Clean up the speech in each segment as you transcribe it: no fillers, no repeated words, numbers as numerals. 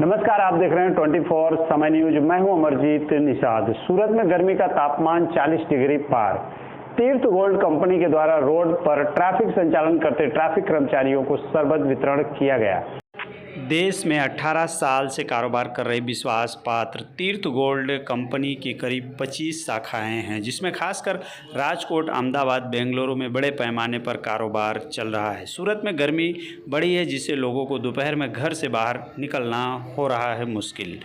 नमस्कार, आप देख रहे हैं 24 समय न्यूज। मैं हूं अमरजीत निषाद। सूरत में गर्मी का तापमान 40 डिग्री पार। तीर्थ गोल्ड कंपनी के द्वारा रोड पर ट्रैफिक संचालन करते ट्रैफिक कर्मचारियों को शरबत वितरण किया गया। देश में 18 साल से कारोबार कर रही विश्वास पात्र तीर्थ गोल्ड कंपनी की करीब 25 शाखाएं हैं, जिसमें खासकर राजकोट, अहमदाबाद, बेंगलुरु में बड़े पैमाने पर कारोबार चल रहा है। सूरत में गर्मी बढ़ी है, जिससे लोगों को दोपहर में घर से बाहर निकलना हो रहा है मुश्किल।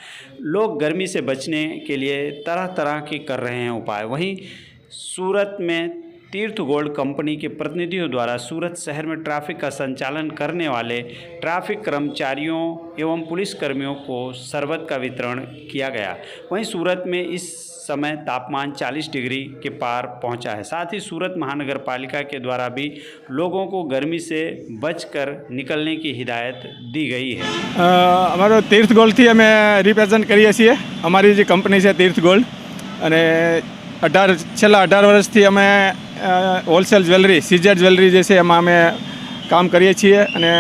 लोग गर्मी से बचने के लिए तरह तरह के कर रहे हैं उपाय। वहीं सूरत में तीर्थ गोल्ड कंपनी के प्रतिनिधियों द्वारा सूरत शहर में ट्रैफिक का संचालन करने वाले ट्रैफिक कर्मचारियों एवं पुलिसकर्मियों को शरबत का वितरण किया गया। वहीं सूरत में इस समय तापमान 40 डिग्री के पार पहुंचा है। साथ ही सूरत महानगर पालिका के द्वारा भी लोगों को गर्मी से बचकर निकलने की हिदायत दी गई है। अमारो तीर्थ गोल्ड थी अमे रिप्रेजेंट करीए छीए। अमारी जे कंपनी है तीर्थ गोल्ड अने छेल्ला 18 वर्षथी अमे होलसेल ज्वेलरी, सीजेड ज्वेलरी जे छे एमां अमे काम करीए छीए अने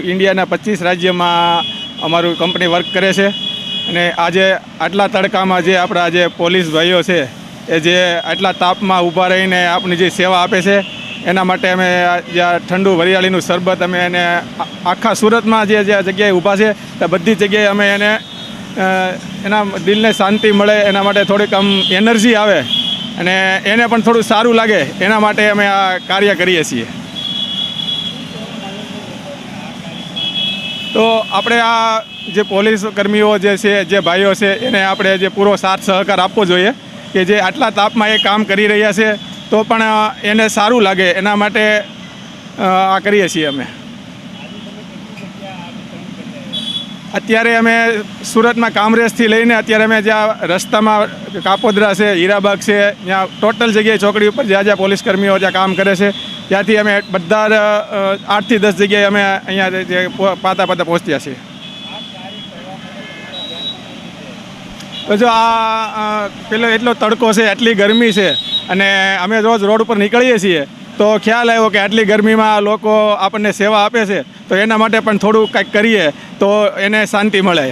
इंडियाना 25 राज्यमां अमारू कंपनी वर्क करे छे। अने आजे आटला तड़कामां जे आपणा जे पोलीस भाईओ छे ए जे आटला तापमां ऊभा रहीने आपणी जे सेवा आपे छे एना माटे अमे ज्यां ठंडू वरियाळीनुं शरबत अमे एने आखा सूरतमां जे जग्याए ऊभा छे ते बधी जग्याए अमे एने एना दिलने शांति मळे एना माटे थोड़ीक आम एनर्जी आवे अने एने पण थोड़ुं सारूं लागे एना माटे अमे आ कार्य करीए छीए। तो आपणे आ जे पोलीस कर्मीओ जे छे, जे भाईओ छे एने आपणे जे पूरो साथ सहकार आपवो जोईए के जे आटला तापमां ए काम करी रह्या छे तो पण एने सारूं लागे एना माटे आ करीए छीए अमे। अत्यारे अमे सूरत में कामरेजथी लईने अत्यारे अमे ज्यां रस्तामां कापोद्रा छे, हीराबाग छे, त्यां टोटल जग्याए चौकड़ी पर ज्यां ज्यां पोलीस कर्मीओ ज्यां काम करे छे त्यांथी अमे बधा 8 થી 10 जग्याए अमे अहींया जे पाता पहोंच्या छीए। तो जो आ पेलो एटलो तड़को छे, आटली गरमी छे अने अमे रोज रोड पर निकळीए छीए तो ख्याल आव्यो के आटली गरमीमां लोको आपणे सेवा आपे छे तो एना माटे पण थोडुं कंईक करीए तो एने शांति मळे।